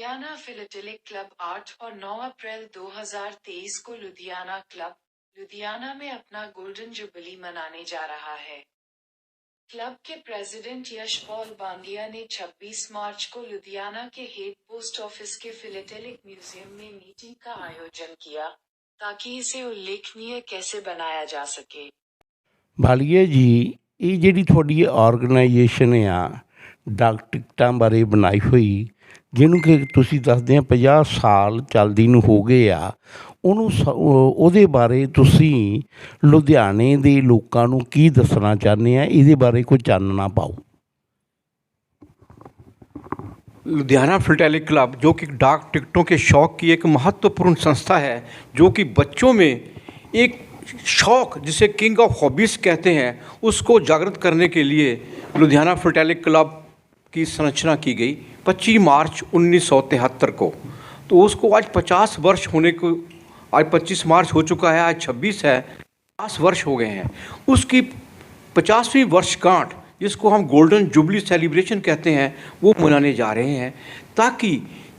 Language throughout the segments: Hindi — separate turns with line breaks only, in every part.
लुधियाना फिलेटेलिक क्लब 8 और 9 अप्रैल 2023 को लुधियाना क्लब, लुधियाना में अपना गोल्डन जुबली मनाने जा रहा है। क्लब के प्रेसिडेंट यश पॉल बांगिया ने 26 मार्च को लुधियाना के हेड पोस्ट ऑफिस के फिलेटेलिक म्यूजियम में मीटिंग का आयोजन किया, ताकि इसे उल्लेखनीय कैसे बनाया जा सके।
भालिया जी, ये ਜਿਹੜੀ ਤੁਹਾਡੀ ਆਰਗੇਨਾਈਜੇਸ਼ਨ ਆ ਡਾਕ ਟਿਕਟਾਂ ਬਾਰੇ ਬਣਾਈ ਹੋਈ, ਜਿਹਨੂੰ ਕਿ ਤੁਸੀਂ ਦੱਸਦੇ ਆ 50 ਸਾਲ ਚੱਲਦੀ ਨੂੰ ਹੋ ਗਏ ਆ, ਉਹਨੂੰ ਉਹਦੇ ਬਾਰੇ ਤੁਸੀਂ ਲੁਧਿਆਣੇ ਦੇ ਲੋਕਾਂ ਨੂੰ ਕੀ ਦੱਸਣਾ ਚਾਹੁੰਦੇ ਆ? ਇਹਦੇ ਬਾਰੇ ਕੋਈ ਚਾਨਣਾ ਪਾਓ।
लुधियाना फिलेटेलिक क्लब जो कि डाक टिकटों के शौक़ की एक महत्वपूर्ण संस्था है, जो कि बच्चों में एक शौक़ जिसे किंग ऑफ हॉबीज़ कहते हैं उसको जागृत करने के लिए लुधियाना फिलेटेलिक क्लब की संरचना की गई 25 मार्च 1973 को। तो उसको आज 50 वर्ष होने को, आज 25 मार्च हो चुका है, आज 26 है, 50 वर्ष हो गए हैं। उसकी 50वीं वर्षगांठ, जिसको हम गोल्डन जुबली सेलिब्रेशन कहते हैं, वो मनाने जा रहे हैं, ताकि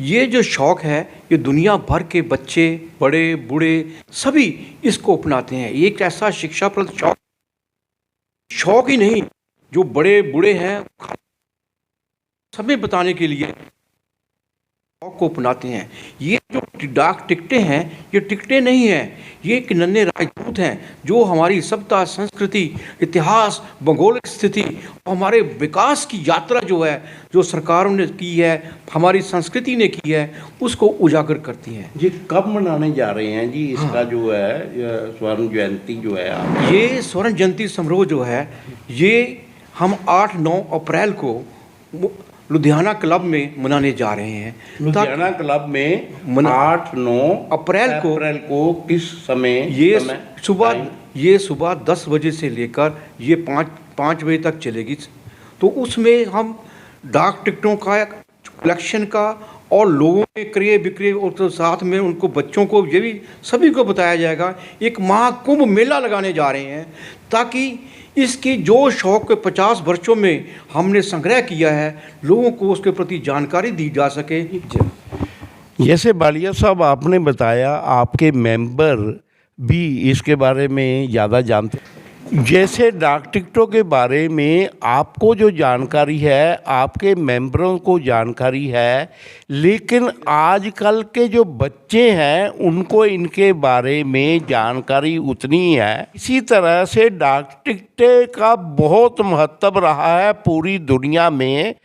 ये जो शौक़ है ये दुनिया भर के बच्चे, बड़े बूढ़े सभी इसको अपनाते हैं। ये एक ऐसा शिक्षाप्रद शौक़ ही नहीं, जो बड़े बूढ़े हैं सभी बताने के लिए को अपनाते हैं। ये जो डाक टिकटें हैं, ये टिकटें नहीं हैं, ये एक नन्हे राजदूत हैं जो हमारी सभ्यता, संस्कृति, इतिहास, भौगोलिक स्थिति, हमारे विकास की यात्रा जो है, जो सरकारों ने की है, हमारी संस्कृति ने की है, उसको उजागर करती हैं।
जी, कब मनाने जा रहे हैं जी इसका? जो है स्वर्ण जयंती जो है,
ये स्वर्ण जयंती समारोह जो है, ये हम 8-9 अप्रैल को लुधियाना क्लब में मनाने जा रहे हैं।
लुधियाना क्लब में 8-9
अप्रैल को
किस समय?
ये सुबह 10 बजे से लेकर ये 5 बजे तक चलेगी। तो उसमें हम डाक टिकटों का कलेक्शन का और लोगों के क्रय विक्रय और तो साथ में उनको बच्चों को ये भी सभी को बताया जाएगा। एक महाकुंभ मेला लगाने जा रहे हैं, ताकि इसकी जो शौक़ के 50 वर्षों में हमने संग्रह किया है, लोगों को उसके प्रति जानकारी दी जा सके।
जैसे बालिया साहब आपने बताया, आपके मेंबर भी इसके बारे में ज़्यादा जानते हैं। जैसे डाक टिकटों के बारे में आपको जो जानकारी है, आपके मेंबरों को जानकारी है, लेकिन आजकल के जो बच्चे हैं उनको इनके बारे में जानकारी उतनी है। इसी तरह से डाक टिकटें का बहुत महत्व रहा है पूरी दुनिया में।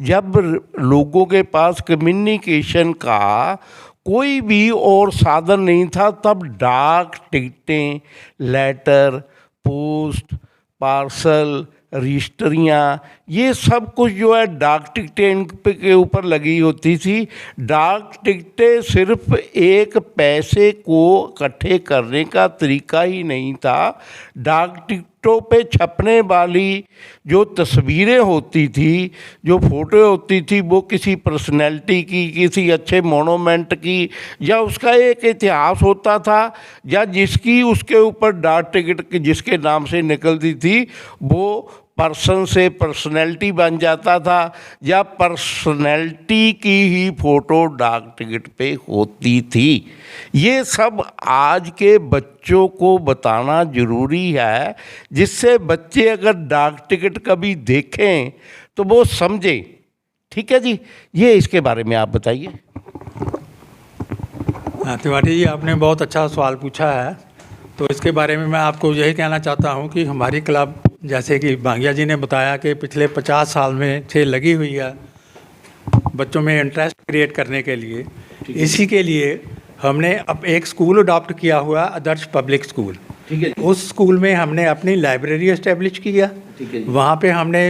जब लोगों के पास कम्युनिकेशन का कोई भी और साधन नहीं था, तब डाक टिकटें, लेटर, पोस्ट, पार्सल, रजिस्ट्रियाँ, ये सब कुछ जो है डाक टिकटें के ऊपर लगी होती थी। डाक टिकटें सिर्फ एक पैसे को इकट्ठे करने का तरीका ही नहीं था। डाक टिकटों पे छपने वाली जो तस्वीरें होती थी, जो फ़ोटो होती थी, वो किसी पर्सनैलिटी की, किसी अच्छे मोनूमेंट की, या उसका एक इतिहास होता था, या जिसकी उसके ऊपर डाक टिकट जिसके नाम से निकलती थी वो पर्सन से पर्सनैलिटी बन जाता था, या पर्सनैलिटी की ही फ़ोटो डाक टिकट पे होती थी। ये सब आज के बच्चों को बताना ज़रूरी है, जिससे बच्चे अगर डाक टिकट कभी देखें तो वो समझें। ठीक है जी, ये इसके बारे में आप बताइए।
तिवारी जी, आपने बहुत अच्छा सवाल पूछा है। तो इसके बारे में मैं आपको यही कहना चाहता हूँ कि हमारी क्लब, जैसे कि बांगिया जी ने बताया, कि पिछले 50 साल में से लगी हुई है बच्चों में इंटरेस्ट क्रिएट करने के लिए। इसी के लिए हमने अब एक स्कूल अडॉप्ट किया हुआ, आदर्श पब्लिक स्कूल।
ठीक है।
उस स्कूल में हमने अपनी लाइब्रेरी इस्टेब्लिश किया। वहाँ पे हमने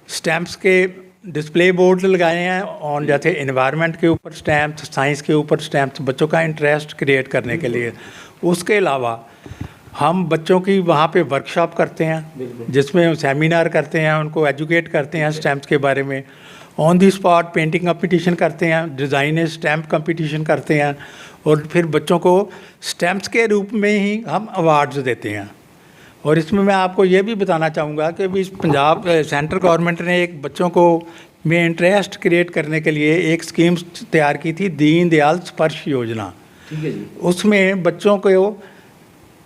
स्टैम्प्स के डिस्प्ले बोर्ड लगाए हैं, और जैसे एनवायरनमेंट के ऊपर स्टैम्प्स, साइंस के ऊपर स्टैम्प्स, बच्चों का इंटरेस्ट क्रिएट करने के लिए। उसके अलावा हम बच्चों की वहाँ पे वर्कशॉप करते हैं, जिसमें सेमिनार करते हैं, उनको एजुकेट करते हैं स्टैम्प्स के बारे में। On the spot painting competition करते हैं, डिज़ाइन स्टैम्प कंपटीशन करते हैं, और फिर बच्चों को स्टैम्प्स के रूप में ही हम अवार्ड्स देते हैं। और इसमें मैं आपको ये भी बताना चाहूँगा कि भी पंजाब सेंट्रल गवर्नमेंट ने एक बच्चों को में इंटरेस्ट क्रिएट करने के लिए एक स्कीम तैयार की थी, दीन दयाल स्पर्श योजना।
ठीक है जी।
उसमें बच्चों को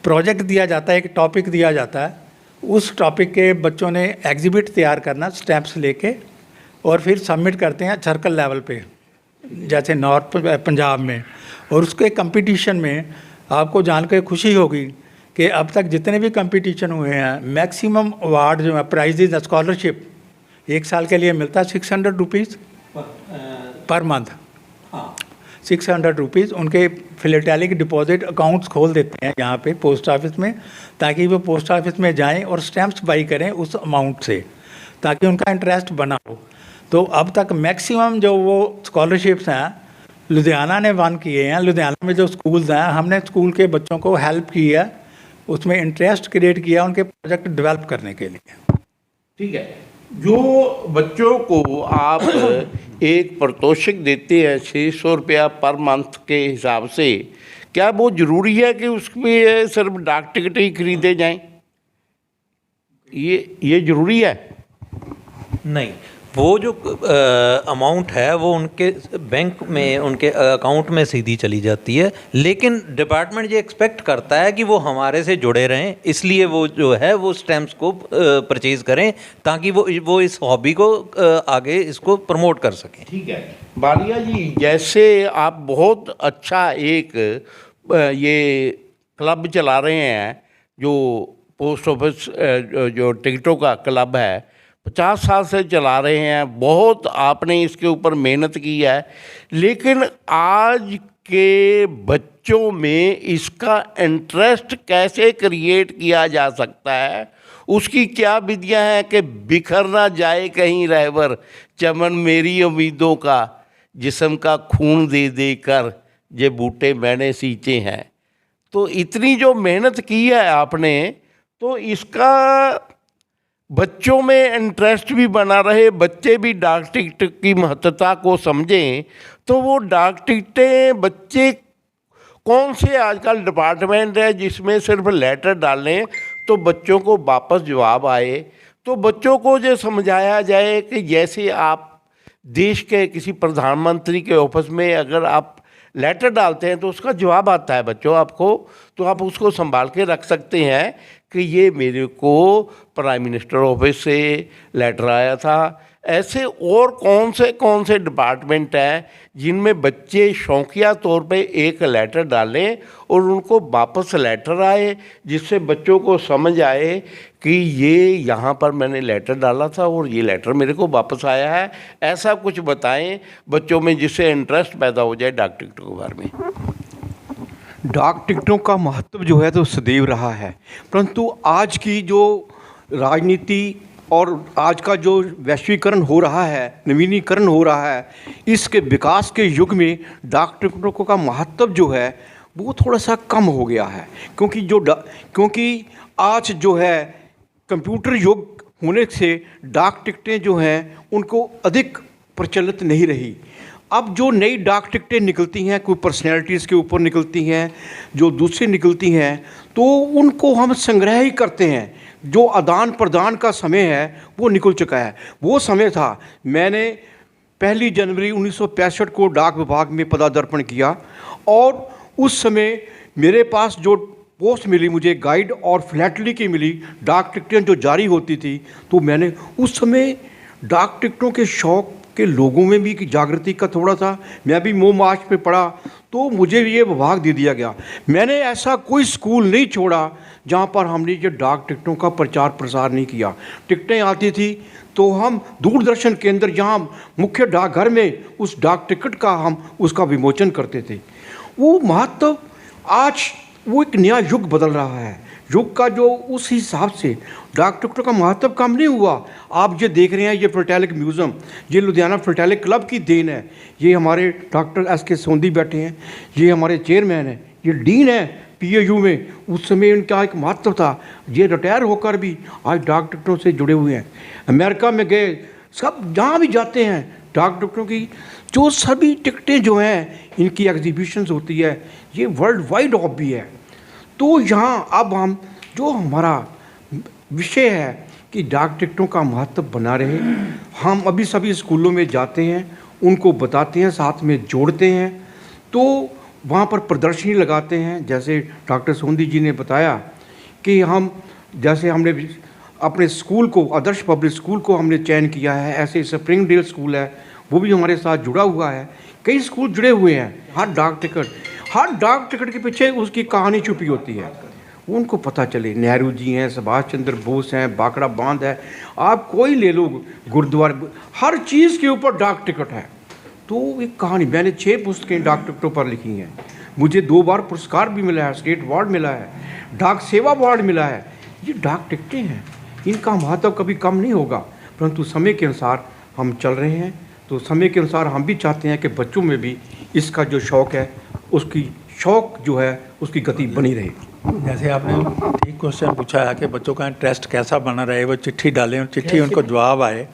प्रोजेक्ट दिया जाता है, एक टॉपिक दिया जाता है, उस टॉपिक के बच्चों ने एग्जिबिट तैयार करना स्टैम्प्स लेके, और फिर सबमिट करते हैं सर्कल लेवल पे, जैसे नॉर्थ पंजाब में। और उसके कंपटीशन में आपको जान के खुशी होगी कि अब तक जितने भी कंपटीशन हुए हैं, मैक्सिमम अवार्ड जो है, प्राइजेज, स्कॉलरशिप 1 साल के लिए मिलता है 600 रुपीज़ पर मंथ। 600 रुपीज़ उनके फिलेटैलिक डिपॉजिट अकाउंट्स खोल देते हैं यहाँ पे पोस्ट ऑफिस में, ताकि वो पोस्ट ऑफिस में जाएं और स्टैम्प्स बाई करें उस अमाउंट से, ताकि उनका इंटरेस्ट बना हो। तो अब तक मैक्सिमम जो वो स्कॉलरशिप्स हैं लुधियाना ने वन किए हैं। लुधियाना में जो स्कूल्स हैं, हमने स्कूल के बच्चों को हेल्प की है, उसमें इंटरेस्ट क्रिएट किया उनके प्रोजेक्ट डेवलप करने के लिए।
ठीक है। जो बच्चों को आप एक पारितोषिक देते हैं 600 रुपया पर मंथ के हिसाब से, क्या वो ज़रूरी है कि उसमें सिर्फ डाक टिकट ही खरीदे जाएं? ये ज़रूरी है?
नहीं, वो जो अमाउंट है वो उनके बैंक में, उनके अकाउंट में सीधी चली जाती है, लेकिन डिपार्टमेंट ये एक्सपेक्ट करता है कि वो हमारे से जुड़े रहें, इसलिए वो जो है वो स्टैम्प्स को परचेज करें, ताकि वो इस हॉबी को आगे इसको प्रमोट कर सकें।
ठीक है बालिया जी, जैसे आप बहुत अच्छा एक ये क्लब चला रहे हैं, जो पोस्ट ऑफिस जो टिकटों का क्लब है, 50 साल से चला रहे हैं, बहुत आपने इसके ऊपर मेहनत की है, लेकिन आज के बच्चों में इसका इंटरेस्ट कैसे क्रिएट किया जा सकता है, उसकी क्या विधियां हैं कि बिखर ना जाए कहीं रहबर चमन मेरी उम्मीदों का, जिस्म का खून दे दे कर ये बूटे मैंने सींचे हैं। तो इतनी जो मेहनत की है आपने, तो इसका बच्चों में इंटरेस्ट भी बना रहे, बच्चे भी डाक टिकट की महत्ता को समझें, तो वो डाक टिकटें बच्चे कौन से आजकल डिपार्टमेंट है जिसमें सिर्फ लेटर डालें तो बच्चों को वापस जवाब आए। तो बच्चों को जो समझाया जाए कि जैसे आप देश के किसी प्रधानमंत्री के ऑफिस में अगर आप लेटर डालते हैं तो उसका जवाब आता है बच्चों आपको, तो आप उसको संभाल के रख सकते हैं कि ये मेरे को प्राइम मिनिस्टर ऑफिस से लेटर आया था। ऐसे और कौन से डिपार्टमेंट हैं जिनमें बच्चे शौकिया तौर पे एक लेटर डालें और उनको वापस लेटर आए, जिससे बच्चों को समझ आए कि ये यहाँ पर मैंने लेटर डाला था और ये लेटर मेरे को वापस आया है। ऐसा कुछ बताएं बच्चों में जिससे इंटरेस्ट पैदा हो जाए डाक टिकटों के बारे में।
डाक टिकटों का महत्व जो है तो सदैव रहा है, परंतु आज की जो राजनीति और आज का जो वैश्वीकरण हो रहा है, नवीनीकरण हो रहा है, इसके विकास के युग में डाक टिकटों का महत्व जो है वो थोड़ा सा कम हो गया है, क्योंकि आज जो है कंप्यूटर युग होने से डाक टिकटें जो हैं उनको अधिक प्रचलित नहीं रही। अब जो नई डाक टिकटें निकलती हैं, कोई पर्सनैलिटीज़ के ऊपर निकलती हैं, जो दूसरी निकलती हैं, तो उनको हम संग्रह ही करते हैं। जो आदान प्रदान का समय है वो निकल चुका है। वो समय था, मैंने 1 जनवरी 1965 को डाक विभाग में पदार्पण किया और उस समय मेरे पास जो पोस्ट मिली, मुझे गाइड और फिलैटली की मिली, डाक टिकटें जो जारी होती थी, तो मैंने उस समय डाक टिकटों के शौक़ के लोगों में भी जागृति का थोड़ा था। मैं भी मोह मार्च पे पढ़ा तो मुझे भी ये विभाग दे दिया गया। मैंने ऐसा कोई स्कूल नहीं छोड़ा जहाँ पर हमने ये डाक टिकटों का प्रचार प्रसार नहीं किया। टिकटें आती थी तो हम दूरदर्शन केंद्र जहाँ मुख्य डाकघर में उस डाक टिकट का हम उसका विमोचन करते थे। वो महत्व आज वो एक नया युग बदल रहा है, युग का जो उस हिसाब से डाक टिकटों का महत्व कम नहीं हुआ। आप ये देख रहे हैं, ये फिलटैलिक म्यूज़ियम, ये लुधियाना फिलटैलिक क्लब की देन है। ये हमारे डॉक्टर एस.के. सोंधी बैठे हैं, ये हमारे चेयरमैन हैं, ये डीन है PAU में। उस समय इनका एक महत्व था, ये रिटायर होकर भी आज डाक टिकटों से जुड़े हुए हैं। अमेरिका में गए, सब जहाँ भी जाते हैं डाक टिकटों की जो सभी टिकटें जो हैं इनकी एग्जीबिशंस होती है, ये वर्ल्ड वाइड हॉबी है। तो यहाँ अब हम जो हमारा विषय है कि डाक टिकटों का महत्व बना रहे। हम अभी सभी स्कूलों में जाते हैं, उनको बताते हैं, साथ में जोड़ते हैं, तो वहाँ पर प्रदर्शनी लगाते हैं। जैसे डॉक्टर सोंदी जी ने बताया कि जैसे हमने अपने स्कूल को, आदर्श पब्लिक स्कूल को हमने चयन किया है, ऐसे स्प्रिंगडेल स्कूल है वो भी हमारे साथ जुड़ा हुआ है। कई स्कूल जुड़े हुए हैं। हर डाक टिकट के पीछे उसकी कहानी छुपी होती है, उनको पता चले। नेहरू जी हैं, सुभाष चंद्र बोस हैं, बाकड़ा बांध है, आप कोई ले लो, गुरुद्वारे, हर चीज़ के ऊपर डाक टिकट है। तो एक कहानी, मैंने 6 पुस्तकें डाक टिकटों पर लिखी हैं। मुझे 2 बार पुरस्कार भी मिला है, स्टेट अवार्ड मिला है, डाक सेवा अवार्ड मिला है। ये डाक टिकटें हैं, इनका महत्व कभी कम नहीं होगा। परंतु समय के अनुसार हम चल रहे हैं, तो समय के अनुसार हम भी चाहते हैं कि बच्चों में भी इसका जो शौक़ है, उसकी शौक़ जो है उसकी गति बनी रहे।
जैसे आपने ठीक क्वेश्चन पूछा है कि बच्चों का इंटरेस्ट कैसा बना रहे, वो चिट्ठी डालें और चिट्ठी उनको जवाब आए।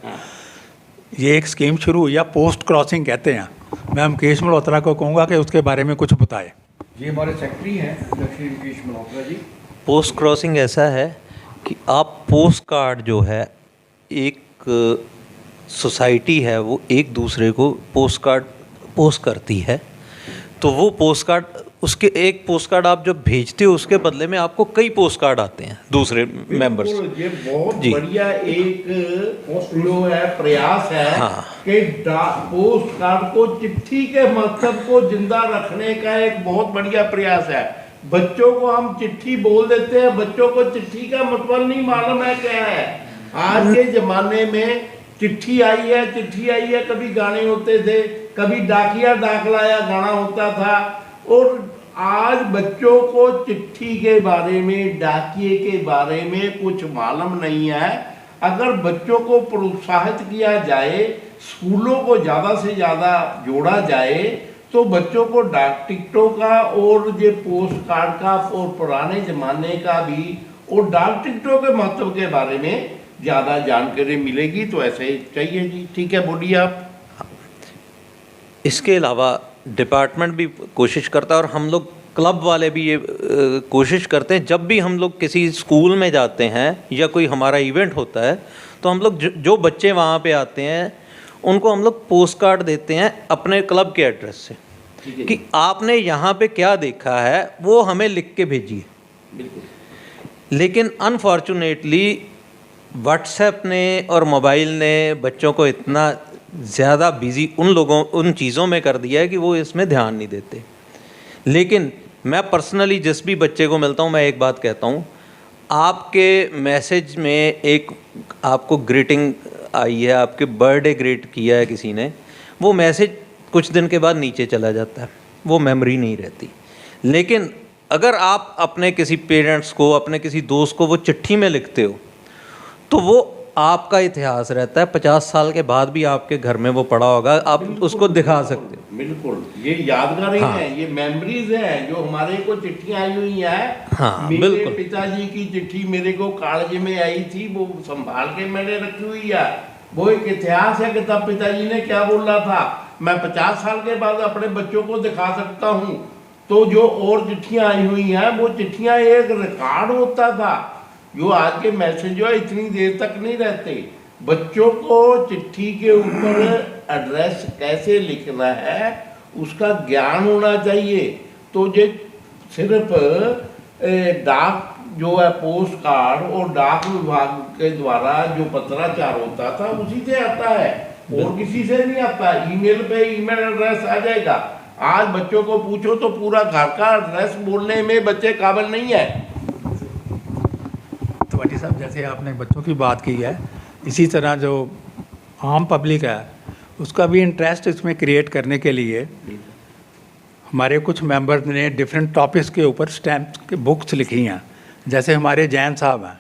ये एक स्कीम शुरू हुई है, पोस्ट क्रॉसिंग कहते हैं। मैं मुकेश मल्होत्रा को कहूँगा कि उसके बारे में कुछ बताए।
ये हमारे सेक्रेटरी हैं श्री मुकेश मल्होत्रा जी।
पोस्ट क्रॉसिंग ऐसा है कि आप पोस्ट कार्ड जो है, एक सोसाइटी है वो एक दूसरे को पोस्ट कार्ड पोस्ट करती है, तो वो पोस्ट कार्ड, उसके एक पोस्ट कार्ड आप जब भेजते हो उसके बदले में आपको कई पोस्ट कार्ड आते हैं दूसरे मेंबर्स।
ये बहुत बढ़िया एक जो है प्रयास है। हाँ। कि पोस्ट कार्ड को, चिट्ठी के महत्व को जिंदा रखने का एक बहुत बढ़िया प्रयास है। बच्चों को हम चिट्ठी बोल देते हैं, बच्चों को चिट्ठी का मतलब नहीं मालूम है क्या है। आज के जमाने में चिट्ठी आई है, कभी गाने होते थे, कभी डाकिया डाक लाया गाना होता था, और आज बच्चों को चिट्ठी के बारे में, डाकिए के बारे में कुछ मालूम नहीं है। अगर बच्चों को प्रोत्साहित किया जाए, स्कूलों को ज़्यादा से ज़्यादा जोड़ा जाए, तो बच्चों को डाक टिकटों का और ये पोस्ट कार्ड का और पुराने ज़माने का भी और डाक टिकटों के महत्व के बारे में ज़्यादा जानकारी मिलेगी। तो ऐसे ही चाहिए जी। ठीक है, बोलिए आप।
इसके अलावा डिपार्टमेंट भी कोशिश करता है और हम लोग क्लब वाले भी ये कोशिश करते हैं, जब भी हम लोग किसी स्कूल में जाते हैं या कोई हमारा इवेंट होता है, तो हम लोग जो बच्चे वहाँ पे आते हैं उनको हम लोग पोस्ट कार्ड देते हैं अपने क्लब के एड्रेस से कि आपने यहाँ पे क्या देखा है वो हमें लिख के भेजिए। बिल्कुल। लेकिन अनफॉर्चुनेटली व्हाट्सएप ने और मोबाइल ने बच्चों को इतना ज़्यादा बिज़ी उन चीज़ों में कर दिया है कि वो इसमें ध्यान नहीं देते। लेकिन मैं पर्सनली जिस भी बच्चे को मिलता हूँ, मैं एक बात कहता हूँ, आपके मैसेज में एक आपको ग्रीटिंग आई है, आपके बर्थडे ग्रीट किया है किसी ने, वो मैसेज कुछ दिन के बाद नीचे चला जाता है, वो मेमोरी नहीं रहती। लेकिन अगर आप अपने किसी पेरेंट्स को, अपने किसी दोस्त को वो चिट्ठी में लिखते हो, तो वो आपका इतिहास रहता है। 50 साल के बाद भी आपके घर में वो पड़ा होगा, आप उसको दिखा सकते हो।
बिल्कुल, ये यादगारें हैं, ये मेमोरीज हैं जो हमारे को चिट्ठियाँ आई हुई हैं।
हाँ,
मेरे पिताजी की चिट्ठी मेरे को कागज में आई थी, वो संभाल के मैंने रखी हुई है। वो एक इतिहास है कि तब पिताजी ने क्या बोला था, मैं 50 साल के बाद अपने बच्चों को दिखा सकता हूँ। तो जो और चिट्ठियाँ आई हुई हैं, वो चिट्ठियाँ एक रिकॉर्ड होता था। जो आज के मैसेज जो है इतनी देर तक नहीं रहते। बच्चों को चिट्ठी के ऊपर एड्रेस कैसे लिखना है उसका ज्ञान होना चाहिए। तो ये सिर्फ डाक जो है, पोस्ट कार्ड और डाक विभाग के द्वारा जो पत्राचार होता था उसी से आता है, और किसी से नहीं आता। ईमेल पे ईमेल एड्रेस आ जाएगा। आज बच्चों को पूछो तो पूरा घर का एड्रेस बोलने में बच्चे काबिल नहीं है।
तो भाटी साहब, जैसे आपने बच्चों की बात की है, इसी तरह जो आम पब्लिक है उसका भी इंटरेस्ट इसमें क्रिएट करने के लिए हमारे कुछ मेंबर ने डिफरेंट टॉपिक्स के ऊपर स्टैम्प के बुक्स लिखी हैं। जैसे हमारे जैन साहब हैं,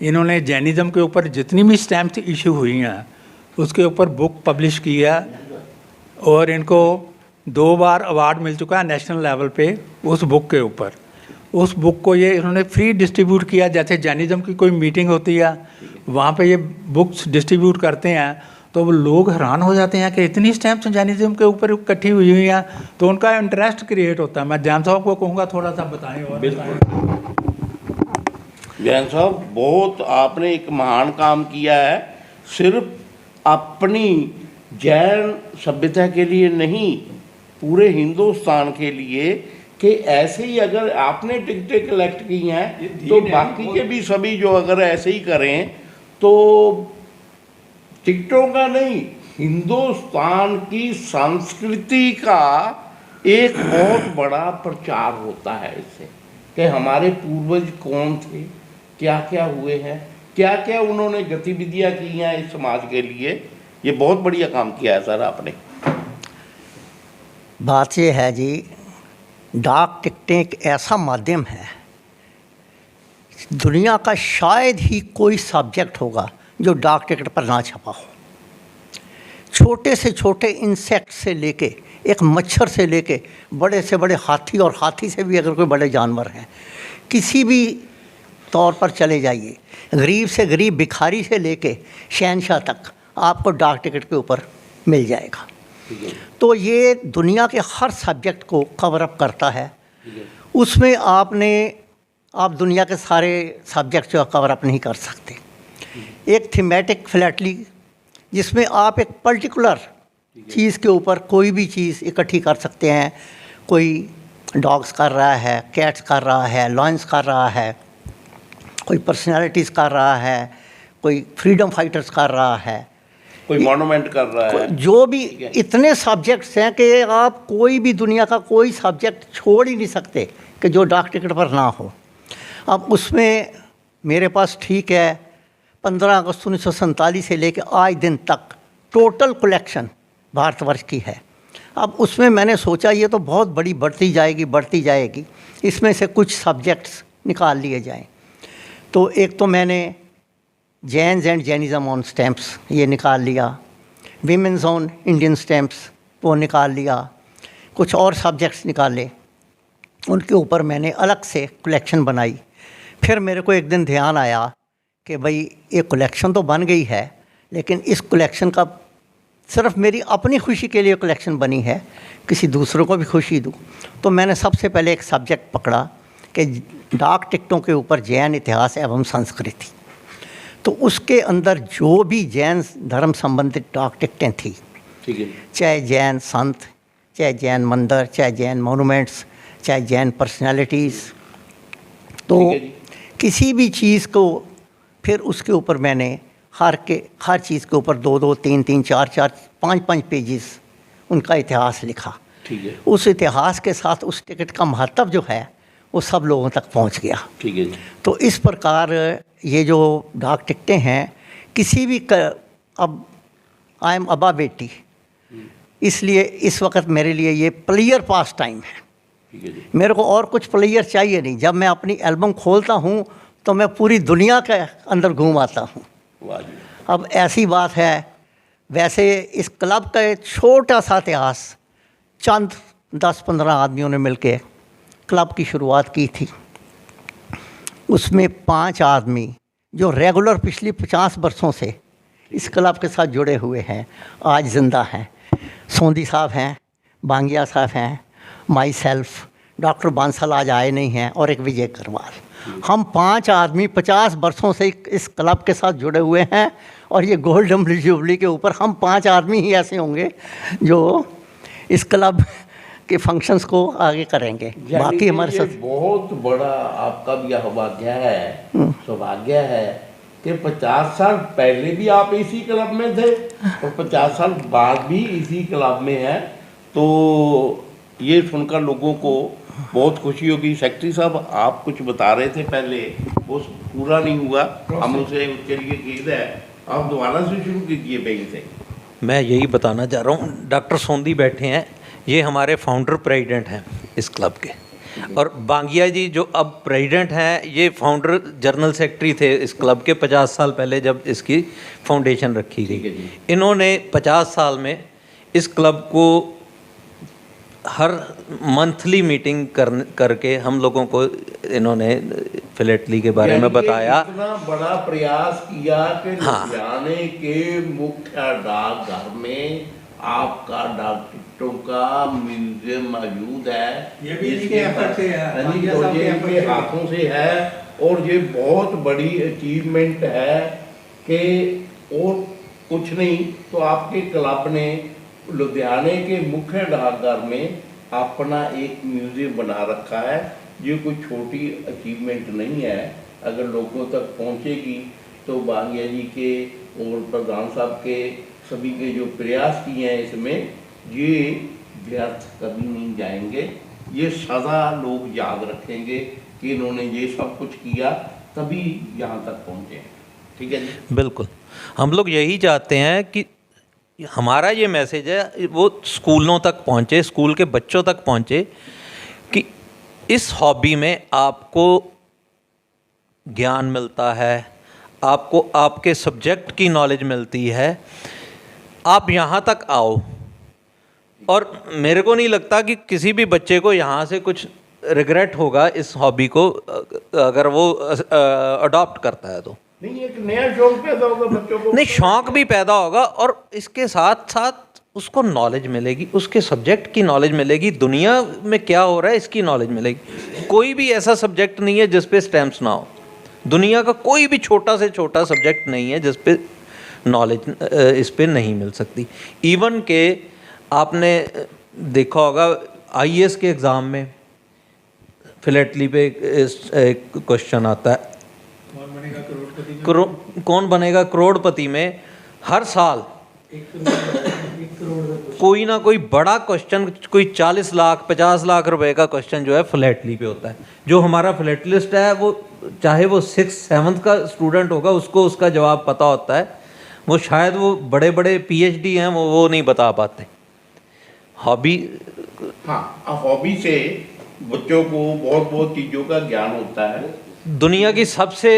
इन्होंने जैनिज़्म के ऊपर जितनी भी स्टैम्प्स इशू हुई हैं उसके ऊपर बुक पब्लिश की है, और इनको 2 बार अवार्ड मिल चुका है नेशनल लेवल पे उस बुक के ऊपर। उस बुक को ये इन्होंने फ्री डिस्ट्रीब्यूट किया। जैसे जैनिज़्म की कोई मीटिंग होती है वहाँ पे ये बुक्स डिस्ट्रीब्यूट करते हैं, तो वो लोग हैरान हो जाते हैं कि इतनी स्टैम्प्स जैनिज़्म के ऊपर इकट्ठी हुई हैं, तो उनका इंटरेस्ट क्रिएट होता है। मैं जैन साहब को कहूँगा थोड़ा सा बताएं और
जैन साहब, बहुत आपने एक महान काम किया है, सिर्फ अपनी जैन सभ्यता के लिए नहीं, पूरे हिंदुस्तान के लिए, कि ऐसे ही अगर आपने टिकटें कलेक्ट की हैं तो बाकी के भी सभी जो अगर ऐसे ही करें तो टिकटों का नहीं, हिंदुस्तान की संस्कृति का एक बहुत बड़ा प्रचार होता है इससे, कि हमारे पूर्वज कौन थे, क्या क्या हुए हैं, क्या क्या उन्होंने गतिविधियां की हैं इस समाज के लिए। ये बहुत बढ़िया काम किया है सर आपने।
बात ये है जी, डाक टिकटें एक ऐसा माध्यम है, दुनिया का शायद ही कोई सब्जेक्ट होगा जो डाक टिकट पर ना छपा हो। छोटे से छोटे इंसेक्ट से लेके, एक मच्छर से लेके, बड़े से बड़े हाथी, और हाथी से भी अगर कोई बड़े जानवर हैं, किसी भी तौर पर चले जाइए, गरीब से गरीब भिखारी से लेके शहंशाह तक आपको डाक टिकट के ऊपर मिल जाएगा। तो ये दुनिया के हर सब्जेक्ट को कवर अप करता है। उसमें आप दुनिया के सारे सब्जेक्ट जो कवर अप नहीं कर सकते। एक थीमेटिक फ्लैटली, जिसमें आप एक पर्टिकुलर चीज़ के ऊपर कोई भी चीज़ इकट्ठी कर सकते हैं। कोई डॉग्स कर रहा है, कैट्स कर रहा है, लॉयंस कर रहा है, कोई पर्सनालिटीज़ कर रहा है, कोई फ्रीडम फाइटर्स कर रहा है,
कोई मॉन्यूमेंट कर रहा है,
जो भी इतने सब्जेक्ट्स हैं कि आप कोई भी दुनिया का कोई सब्जेक्ट छोड़ ही नहीं सकते कि जो डाक टिकट पर ना हो। अब उसमें मेरे पास ठीक है 15 अगस्त 1947 से लेकर आज दिन तक टोटल कलेक्शन भारतवर्ष की है। अब उसमें मैंने सोचा ये तो बहुत बड़ी बढ़ती जाएगी, इसमें से कुछ सब्जेक्ट्स निकाल लिए जाएं। तो एक तो मैंने Jains and Jainism on stamps ये निकाल लिया, वीमेंस ऑन इंडियन स्टैम्प्स वो निकाल लिया, कुछ और सब्जेक्ट्स निकाले, उनके ऊपर मैंने अलग से कलेक्शन बनाई। फिर मेरे को एक दिन ध्यान आया कि भाई ये कलेक्शन तो बन गई है, लेकिन इस कलेक्शन का सिर्फ मेरी अपनी खुशी के लिए कलेक्शन बनी है, किसी दूसरों को भी खुशी दूँ। तो मैंने सबसे पहले एक सब्जेक्ट पकड़ा कि डाक टिकटों के ऊपर जैन इतिहास एवं संस्कृति। तो उसके अंदर जो भी जैन धर्म संबंधित डाक टिकटें थी,
ठीक है,
चाहे जैन संत, चाहे जैन मंदिर, चाहे जैन मोनूमेंट्स, चाहे जैन पर्सनालिटीज़, तो किसी भी चीज़ को फिर उसके ऊपर मैंने हर चीज़ के ऊपर 2-2, 3-3, 4-4, 5-5 पेजेस उनका इतिहास लिखा।
ठीक है,
उस इतिहास के साथ उस टिकट का महत्व जो है वो सब लोगों तक पहुंच गया।
ठीक है।
तो इस प्रकार ये जो डाक टिकटें हैं, किसी भी अब आई एम अबा बेटी, इसलिए इस वक्त मेरे लिए ये प्लेयर पास टाइम है।
ठीक है जी।
मेरे को और कुछ प्लेयर चाहिए नहीं। जब मैं अपनी एल्बम खोलता हूँ तो मैं पूरी दुनिया के अंदर घूम आता हूँ।
वाह जी।
अब ऐसी बात है, वैसे इस क्लब का एक छोटा सा इतिहास, चंद 10-15 आदमियों ने मिलके क्लब की शुरुआत की थी। उसमें 5 आदमी जो रेगुलर पिछली 50 वर्षों से इस क्लब के साथ जुड़े हुए हैं, आज ज़िंदा हैं। सोंदी साहब हैं, बांगिया साहब हैं, माई सेल्फ, डॉक्टर बांसल आज आए नहीं हैं, और एक विजय करवाल। हम 5 आदमी 50 वर्षों से इस क्लब के साथ जुड़े हुए हैं, और ये गोल्डन जुबली के ऊपर हम 5 आदमी ही ऐसे होंगे जो इस क्लब के फंक्शंस को आगे करेंगे। बाकी हमारे साथ
बहुत बड़ा आपका भी सौभाग्य है कि 50 साल पहले भी आप इसी क्लब में थे और 50 साल बाद भी इसी क्लब में हैं। तो ये सुनकर लोगों को बहुत खुशी होगी। सेक्रेटरी साहब, आप कुछ बता रहे थे पहले, वो पूरा नहीं हुआ, हम उसे उसके लिए खेद है, आप दोबारा से शुरू कीजिए बैंक से।
मैं यही बताना चाह रहा हूँ, डॉक्टर सोंदी बैठे हैं, ये हमारे फाउंडर प्रेसिडेंट हैं इस क्लब के, और बांगिया जी जो अब प्रेसिडेंट हैं, ये फाउंडर जनरल सेक्रेटरी थे इस क्लब के 50 साल पहले जब इसकी फाउंडेशन रखी गई। इन्होंने 50 साल में इस क्लब को हर मंथली मीटिंग करके हम लोगों को इन्होंने फिलेटली के बारे में बताया।
इतना बड़ा प्रयास किया कि लुधियाने के मुख्य डाकघर में आपका डाक टिकटों का म्यूजियम मौजूद है।
ये भी इनके एफर्ट से है,
इनके हाथों से है। और ये बहुत बड़ी अचीवमेंट है कि और कुछ नहीं तो आपके क्लब ने लुधियाने के मुख्य डाकघर में अपना एक म्यूज़ियम बना रखा है। ये कोई छोटी अचीवमेंट नहीं है, अगर लोगों तक पहुंचेगी तो बांगिया जी के और प्रधान साहब के सभी के जो प्रयास किए हैं इसमें, ये व्यर्थ कभी नहीं जाएंगे। ये सदा लोग याद रखेंगे कि इन्होंने ये सब कुछ किया तभी यहाँ तक पहुँचे। ठीक है जी,
बिल्कुल। हम लोग यही चाहते हैं कि हमारा ये मैसेज है वो स्कूलों तक पहुँचे, स्कूल के बच्चों तक पहुँचे कि इस हॉबी में आपको ज्ञान मिलता है, आपको आपके सब्जेक्ट की नॉलेज मिलती है। आप यहाँ तक आओ, और मेरे को नहीं लगता कि किसी भी बच्चे को यहाँ से कुछ रिग्रेट होगा इस हॉबी को अगर वो अडॉप्ट करता है तो।
नहीं एक नया शौक पैदा होगा बच्चों को,
नहीं शौक भी पैदा होगा और इसके साथ साथ उसको नॉलेज मिलेगी, उसके सब्जेक्ट की नॉलेज मिलेगी, दुनिया में क्या हो रहा है इसकी नॉलेज मिलेगी। कोई भी ऐसा सब्जेक्ट नहीं है जिस पे स्टैम्प्स ना हो, दुनिया का कोई भी छोटा से छोटा सब्जेक्ट नहीं है जिस पे नॉलेज इस पे नहीं मिल सकती। इवन के आपने देखा होगा आईएएस के एग्ज़ाम में फिलेटली पे एक क्वेश्चन आता है, कौन बनेगा करोड़पति में हर साल कोई ना कोई बड़ा क्वेश्चन, कोई 40 लाख 50 लाख रुपए का क्वेश्चन जो है फिलेटली पे होता है। जो हमारा फिलेटलिस्ट है वो चाहे वो 6th-7th का स्टूडेंट होगा उसको उसका जवाब पता होता है, वो शायद वो बड़े बड़े पीएचडी हैं वो नहीं बता पाते। हॉबी,
हाँ हॉबी से बच्चों को बहुत बहुत चीज़ों का ज्ञान होता है।
दुनिया की सबसे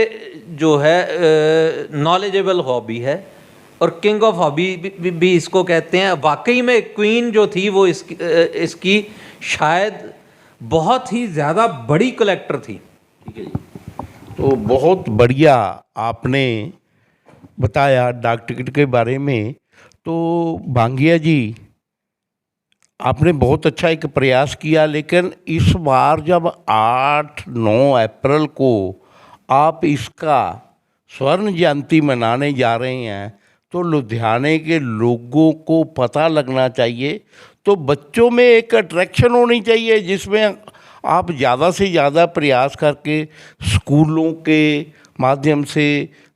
जो है नॉलेजेबल हॉबी है और किंग ऑफ हॉबी भी इसको कहते हैं। वाकई में क्वीन जो थी वो इसकी शायद बहुत ही ज़्यादा बड़ी कलेक्टर थी।
ठीक है जी, तो बहुत बढ़िया आपने बताया डाक टिकट के बारे में। तो बांगिया जी आपने बहुत अच्छा एक प्रयास किया, लेकिन इस बार जब 8-9 अप्रैल को आप इसका स्वर्ण जयंती मनाने जा रहे हैं तो लुधियाने के लोगों को पता लगना चाहिए, तो बच्चों में एक अट्रैक्शन होनी चाहिए जिसमें आप ज़्यादा से ज़्यादा प्रयास करके स्कूलों के माध्यम से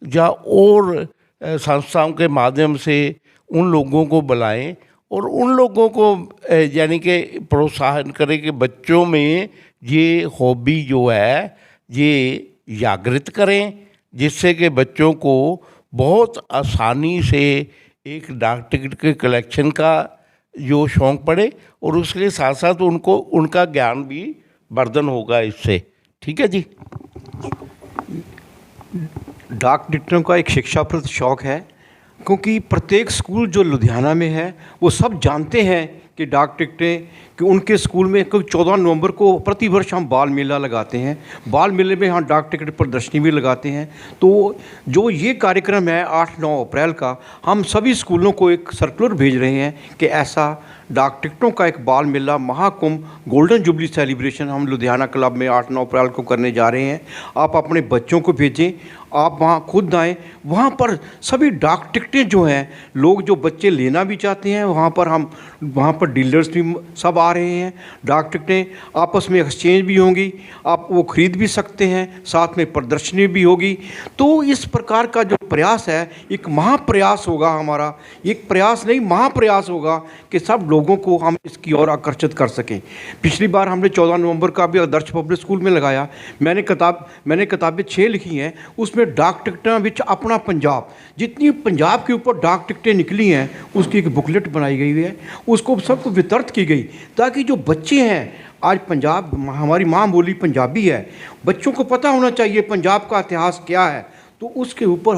या और संस्थाओं के माध्यम से उन लोगों को बुलाएं और उन लोगों को यानी कि प्रोत्साहन करें कि बच्चों में ये हॉबी जो है ये जागृत करें, जिससे कि बच्चों को बहुत आसानी से एक डाक टिकट के कलेक्शन का जो शौक़ पड़े और उसके साथ साथ उनको उनका ज्ञान भी वर्धन होगा इससे। ठीक है जी,
डाक टिकटों का एक शिक्षाप्रद शौक़ है, क्योंकि प्रत्येक स्कूल जो लुधियाना में है वो सब जानते हैं कि डाक टिकटें, कि उनके स्कूल में 14 नवंबर को प्रतिवर्ष हम बाल मेला लगाते हैं। बाल मेले में हम डाक टिकट प्रदर्शनी भी लगाते हैं। तो जो ये कार्यक्रम है 8-9 अप्रैल का, हम सभी स्कूलों को एक सर्कुलर भेज रहे हैं कि ऐसा डाक टिकटों का एक बाल मेला महाकुंभ गोल्डन जुबली सेलिब्रेशन हम लुधियाना क्लब में 8-9 अप्रैल को करने जा रहे हैं। आप अपने बच्चों को भेजें, आप वहाँ खुद आएँ। वहाँ पर सभी डाक टिकटें जो हैं, लोग जो बच्चे लेना भी चाहते हैं वहाँ पर डीलर्स भी सब आ रहे हैं। डाक टिकटें आपस में एक्सचेंज भी होंगी, आप वो ख़रीद भी सकते हैं, साथ में प्रदर्शनी भी होगी। तो इस प्रकार का जो प्रयास है एक महाप्रयास होगा हमारा, एक प्रयास नहीं महाप्रयास होगा कि सब लोगों को हम इसकी ओर आकर्षित कर सकें। पिछली बार हमने 14 नवंबर का भी आदर्श पब्लिक स्कूल में लगाया। मैंने किताबें 6 लिखी हैं, उसमें डाक टिकटें विच अपना पंजाब, जितनी पंजाब के ऊपर डाक टिकटें निकली हैं उसकी एक बुकलेट बनाई गई है, उसको सबको वितरित की गई ताकि जो बच्चे हैं, आज पंजाब हमारी माँ बोली पंजाबी है, बच्चों को पता होना चाहिए पंजाब का इतिहास क्या है। तो उसके ऊपर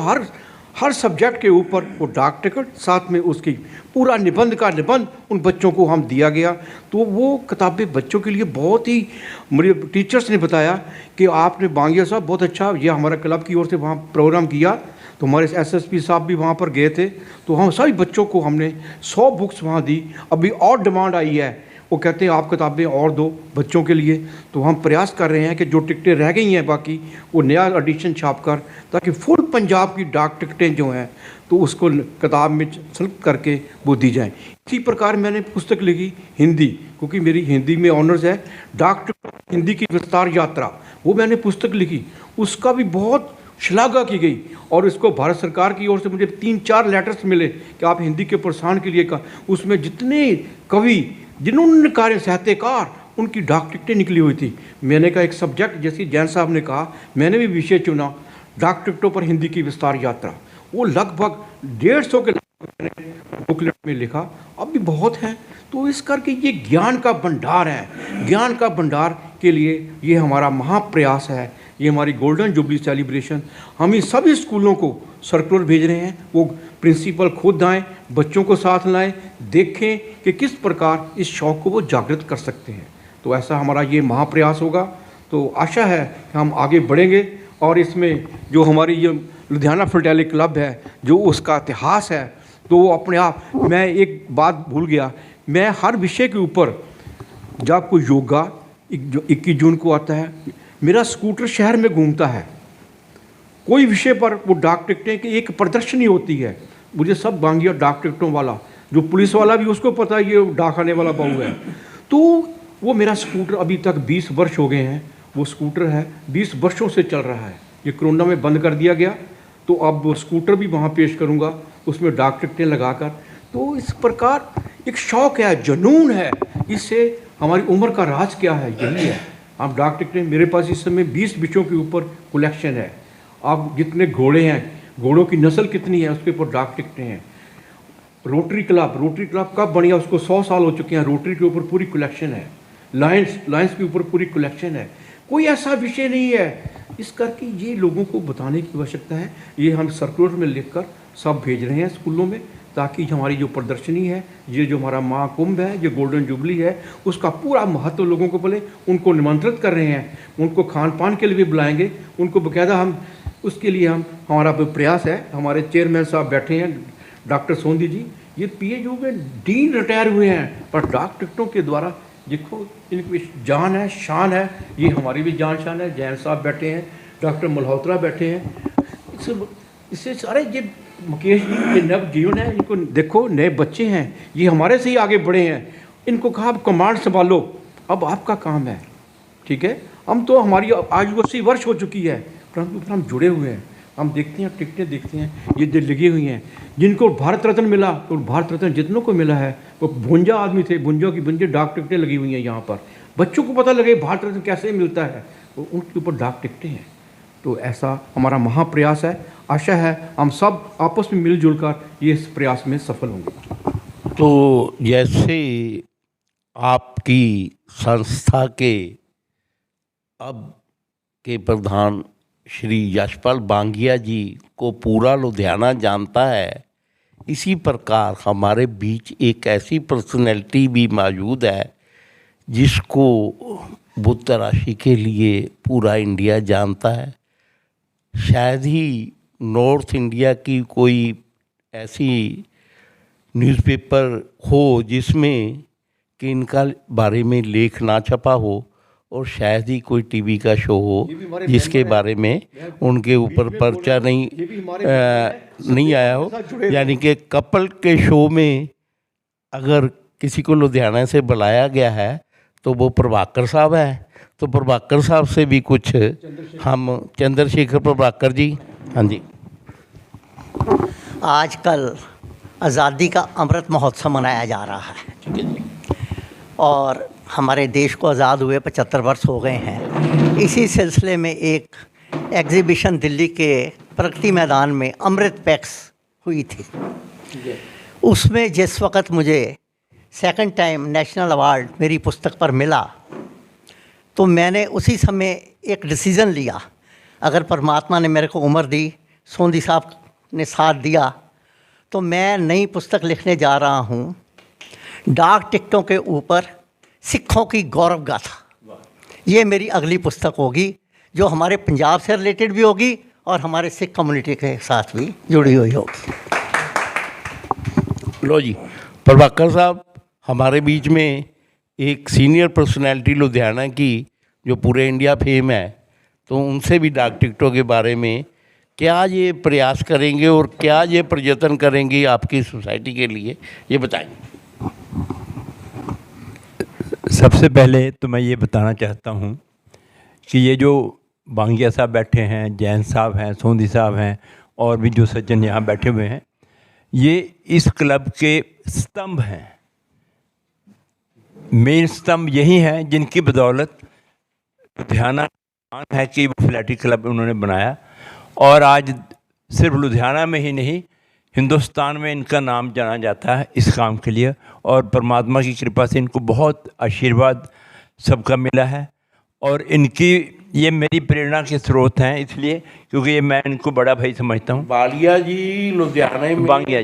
हर सब्जेक्ट के ऊपर वो डाक टिकट, साथ में उसकी पूरा निबंध उन बच्चों को हम दिया गया। तो वो किताबें बच्चों के लिए बहुत ही, मेरे टीचर्स ने बताया कि आपने बांगिया साहब बहुत अच्छा, ये हमारा क्लब की ओर से वहाँ प्रोग्राम किया, तो हमारे एसएसपी साहब भी वहाँ पर गए थे। तो हम सभी बच्चों को हमने 100 बुक्स वहाँ दी। अभी और डिमांड आई है, वो कहते हैं आप किताबें और दो बच्चों के लिए। तो हम प्रयास कर रहे हैं कि जो टिकटें रह गई हैं बाकी, वो नया एडिशन छाप कर, ताकि फुल पंजाब की डाक टिकटें जो हैं तो उसको किताब में सेलेक्ट करके वो दी जाएँ। इसी प्रकार मैंने पुस्तक लिखी हिंदी, क्योंकि मेरी हिंदी में ऑनर्स है, डाक टिकट हिंदी की विस्तार यात्रा, वो मैंने पुस्तक लिखी। उसका भी बहुत श्लाघा की गई और इसको भारत सरकार की ओर से मुझे 3-4 लेटर्स मिले कि आप हिंदी के प्रोत्साहन के लिए का। उसमें जितने कवि, जिन्होंने कार्य साहित्यकार, उनकी डाक टिकटें निकली हुई थी। मैंने कहा एक सब्जेक्ट, जैसे जैन साहब ने कहा, मैंने भी विषय चुना डाक टिकटों पर हिंदी की विस्तार यात्रा। वो लगभग 150 के बुकलेट में लिखा, अब भी बहुत है। तो इस करके ये ज्ञान का भंडार है। ज्ञान का भंडार के लिए ये हमारा महाप्रयास है। ये हमारी गोल्डन जुबली सेलिब्रेशन, हम इन सभी स्कूलों को सर्कुलर भेज रहे हैं। वो प्रिंसिपल खुद आएँ, बच्चों को साथ लाएं, देखें कि किस प्रकार इस शौक़ को वो जागृत कर सकते हैं। तो ऐसा हमारा ये महाप्रयास होगा। तो आशा है कि हम आगे बढ़ेंगे और इसमें जो हमारी ये लुधियाना फिलटेली क्लब है, जो उसका इतिहास है, तो वो अपने आप, मैं एक बात भूल गया, मैं हर विषय के ऊपर, जब कोई योगा 21 जून को आता है, मेरा स्कूटर शहर में घूमता है, कोई विषय पर वो डाक टिकटें की एक प्रदर्शनी होती है। मुझे सब बांगिया डाक टिकटों वाला, जो पुलिस वाला भी उसको पता है ये डाक आने वाला बहू है। तो वो मेरा स्कूटर अभी तक 20 वर्ष हो गए हैं, वो स्कूटर है 20 वर्षों से चल रहा है। ये कोरोना में बंद कर दिया गया, तो अब वो स्कूटर भी वहाँ पेश करूँगा, उसमें डाक टिकटें लगाकर। तो इस प्रकार एक शौक़ है, जुनून है। इससे हमारी उम्र का राज क्या है, यही है। आप डाक टिकटें, मेरे पास इस समय 20 विषयों के ऊपर कलेक्शन है। आप जितने घोड़े हैं, घोड़ों की नस्ल कितनी है, उसके ऊपर डाक टिकटें हैं। रोटरी क्लब कब बनी है, उसको 100 साल हो चुके हैं, रोटरी के ऊपर पूरी कलेक्शन है। लायंस के ऊपर पूरी कलेक्शन है। कोई ऐसा विषय नहीं है। इस करके ये लोगों को बताने की आवश्यकता है। ये हम सर्कुलर में लिखकर सब भेज रहे हैं स्कूलों में, ताकि हमारी जो प्रदर्शनी है, ये जो हमारा महाकुंभ है, जो गोल्डन जुबली है, उसका पूरा महत्व लोगों को बोले। उनको निमंत्रित कर रहे हैं, उनको खान पान के लिए भी बुलाएंगे, उनको बाकायदा हम उसके लिए हमारा प्रयास है। हमारे चेयरमैन साहब बैठे हैं, डॉक्टर सोंदी जी, ये PHU में डीन रिटायर हुए हैं, पर डाक टिकटों के द्वारा देखो इनकी जान है, शान है। ये हमारी भी जान शान है। जैन साहब बैठे हैं, डॉक्टर मल्होत्रा बैठे हैं। इससे सारे ये मुकेश जी, ये नव जीवन है, इनको देखो, नए बच्चे हैं, ये हमारे से ही आगे बढ़े हैं। इनको कहा आप कमांड संभालो, अब आपका काम है, ठीक है। हम तो, हमारी आयु 80 वर्ष हो चुकी है, परंतु हम जुड़े हुए हैं। हम देखते हैं, टिकटें देखते हैं, ये जो लगी हुई हैं। जिनको भारत रत्न मिला, तो भारत रत्न जितनों को मिला है वो 52 आदमी थे, 52 डाक टिकटें लगी हुई हैं यहाँ पर। बच्चों को पता लगे भारत रत्न कैसे मिलता है, तो उनके ऊपर डाक टिकटें हैं। तो ऐसा हमारा महाप्रयास है। आशा है हम सब आपस में मिलजुल कर ये इस प्रयास में सफल होंगे।
तो जैसे आपकी संस्था के अब के प्रधान श्री यशपाल बांगिया जी को पूरा लुधियाना जानता है, इसी प्रकार हमारे बीच एक ऐसी पर्सनैलिटी भी मौजूद है जिसको बुत तराशी के लिए पूरा इंडिया जानता है। शायद ही नॉर्थ इंडिया की कोई ऐसी न्यूज़पेपर हो जिसमें कि इनका बारे में लेख ना छपा हो, और शायद ही कोई टीवी का शो हो जिसके बारे में उनके ऊपर पर्चा नहीं आया हो। यानी कि कपल के शो में अगर किसी को लुधियाना से बुलाया गया है तो वो प्रभाकर साहब है। तो प्रभाकर साहब से भी कुछ हम, चंद्रशेखर प्रभाकर जी। हाँ जी।
आजकल आज़ादी का अमृत महोत्सव मनाया जा रहा है और हमारे देश को आज़ाद हुए 75 वर्ष हो गए हैं। इसी सिलसिले में एक एग्ज़िबिशन दिल्ली के प्रगति मैदान में अमृत पैक्स हुई थी। उसमें जिस वक़्त मुझे सेकंड टाइम नेशनल अवार्ड मेरी पुस्तक पर मिला, तो मैंने उसी समय एक डिसीज़न लिया, अगर परमात्मा ने मेरे को उम्र दी, सोंदी साहब ने साथ दिया, तो मैं नई पुस्तक लिखने जा रहा हूँ डाक टिकटों के ऊपर सिखों की गौरव गाथा। ये मेरी अगली पुस्तक होगी जो हमारे पंजाब से रिलेटेड भी होगी और हमारे सिख कम्युनिटी के साथ भी जुड़ी हुई होगी।
लो जी, प्रभाकर साहब हमारे बीच में एक सीनियर पर्सनैलिटी लुधियाना की जो पूरे इंडिया फेम है, तो उनसे भी डाक टिकटों के बारे में क्या ये प्रयास करेंगे और क्या ये प्रयत्न करेंगे आपकी सोसाइटी के लिए, ये बताएंगे।
सबसे पहले तो मैं ये बताना चाहता हूँ कि ये जो बांगिया साहब बैठे हैं, जैन साहब हैं, सोंधी साहब हैं और भी जो सज्जन यहाँ बैठे हुए हैं, ये इस क्लब के स्तंभ हैं, मेन स्तंभ यही हैं जिनकी बदौलत लुधियाना है कि वो फिलैटी क्लब उन्होंने बनाया। और आज सिर्फ लुधियाना में ही नहीं, हिंदुस्तान में इनका नाम जाना जाता है इस काम के लिए। और परमात्मा की कृपा से इनको बहुत आशीर्वाद सबका मिला है और इनकी ये मेरी प्रेरणा के स्रोत हैं, इसलिए क्योंकि ये मैं इनको बड़ा भाई समझता हूँ।
बालिया जी लुधियाना में,
बांगिया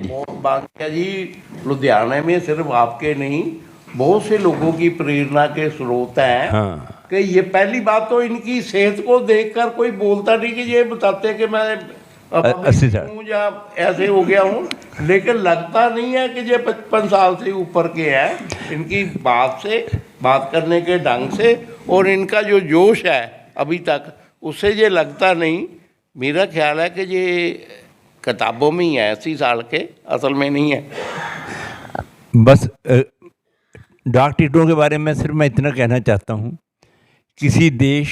जी लुधियाना में सिर्फ आपके नहीं, बहुत से लोगों की प्रेरणा के स्रोत हैं।
हाँ।
कि ये पहली बात तो इनकी सेहत को देखकर कोई बोलता नहीं कि ये बताते कि मैं
80 साल
हूँ या ऐसे हो गया हूँ, लेकिन लगता नहीं है कि ये 55 साल से ऊपर के हैं। इनकी बात से, बात करने के ढंग से और इनका जो जोश है अभी तक, उससे ये लगता नहीं। मेरा ख्याल है कि ये किताबों में ही है, 80 साल के, असल में नहीं है।
बस डाक टिकटों के बारे में सिर्फ मैं इतना कहना चाहता हूँ, किसी देश,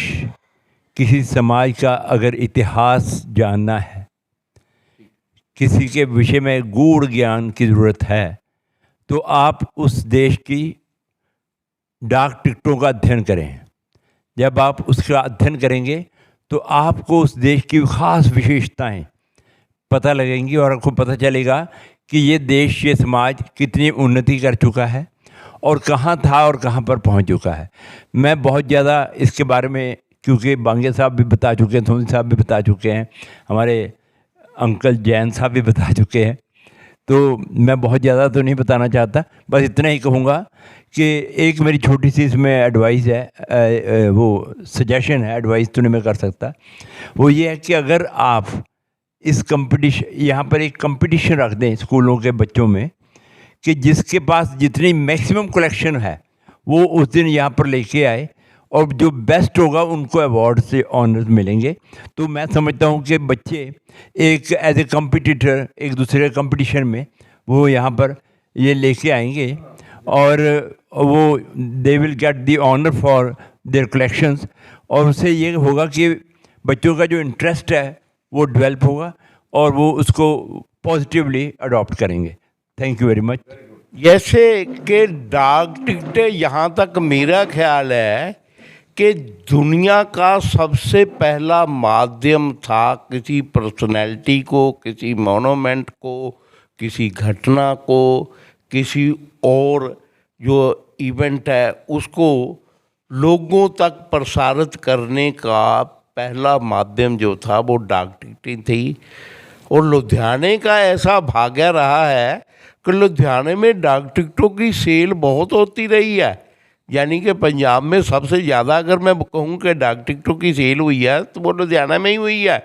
किसी समाज का अगर इतिहास जानना है, किसी के विषय में गूढ़ ज्ञान की ज़रूरत है, तो आप उस देश की डाक टिकटों का अध्ययन करें। जब आप उसका अध्ययन करेंगे तो आपको उस देश की ख़ास विशेषताएं पता लगेंगी और आपको पता चलेगा कि ये देश, ये समाज कितनी उन्नति कर चुका है और कहाँ था और कहाँ पर पहुँच चुका है। मैं बहुत ज़्यादा इसके बारे में, क्योंकि बांगे साहब भी बता चुके हैं, सोनी साहब भी बता चुके हैं, हमारे अंकल जैन साहब भी बता चुके हैं, तो मैं बहुत ज़्यादा तो नहीं बताना चाहता। बस इतना ही कहूँगा कि एक मेरी छोटी सी इसमें एडवाइस है, वो सजेशन है, एडवाइस तो नहीं मैं कर सकता। वो ये है कि अगर आप इस कंपटीशन, यहाँ पर एक कंपटीशन रख दें स्कूलों के बच्चों में कि जिसके पास जितनी मैक्सिमम कलेक्शन है वो उस दिन यहाँ पर लेके आए और जो बेस्ट होगा उनको अवार्ड से ऑनर्स मिलेंगे। तो मैं समझता हूँ कि बच्चे एक एज ए कम्पिटिटर एक दूसरे कंपटीशन में वो यहाँ पर ये लेके आएंगे और वो they will get the honour for their collections. और उससे ये होगा कि बच्चों का जो इंटरेस्ट है वो डेवलप होगा और वो उसको पॉजिटिवली अडॉप्ट करेंगे। Thank you very much.
जैसे कि डाक टिकटें, यहाँ तक मेरा ख्याल है कि दुनिया का सबसे पहला माध्यम था किसी पर्सनैलिटी को, किसी मोनूमेंट को, किसी घटना को, किसी और जो इवेंट है उसको लोगों तक प्रसारित करने का पहला माध्यम जो था वो डाक टिकटें थी। और लुधियाने का ऐसा भाग्य रहा है कि लुधियाने में डाक टिकटों की सेल बहुत होती रही है। यानी कि पंजाब में सबसे ज़्यादा अगर मैं कहूँ कि डाक टिकटों की सेल हुई है तो वो लुधियाना में ही हुई है,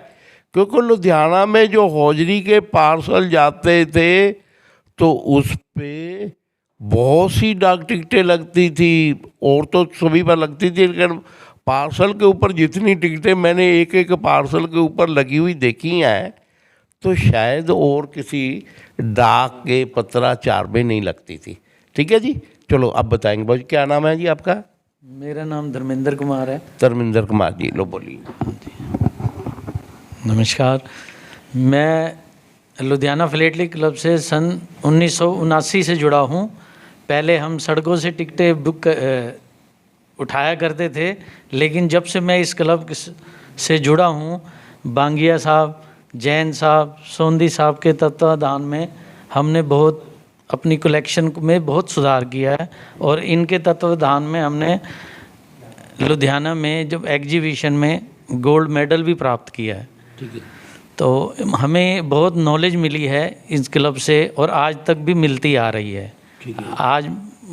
क्योंकि लुधियाना में जो हौजरी के पार्सल जाते थे तो उस पे बहुत सी डाक टिकटें लगती थी, और तो सभी पर लगती थी, लेकिन पार्सल के ऊपर जितनी टिकटें मैंने एक एक पार्सल के ऊपर लगी हुई देखी हैं तो शायद और किसी डाक के पत्राचार में नहीं लगती थी। ठीक है जी, चलो अब बताएंगे भाई, क्या नाम है जी आपका?
मेरा नाम धर्मेंद्र कुमार है।
धर्मेंद्र कुमार जी, लो बोलिए।
नमस्कार, मैं लुधियाना फिलेटली क्लब से सन 1979 से जुड़ा हूँ। पहले हम सड़कों से टिकटें उठाया करते थे, लेकिन जब से मैं इस क्लब से जुड़ा हूँ, बांगिया साहब, जैन साहब, सोंधी साहब के तत्वाधान में हमने बहुत अपनी कलेक्शन में बहुत सुधार किया है। और इनके तत्वाधान में हमने लुधियाना में जब एग्जीबिशन में गोल्ड मेडल भी प्राप्त किया है।
ठीक है।
तो हमें बहुत नॉलेज मिली है इस क्लब से और आज तक भी मिलती आ रही है।
ठीक है।
आज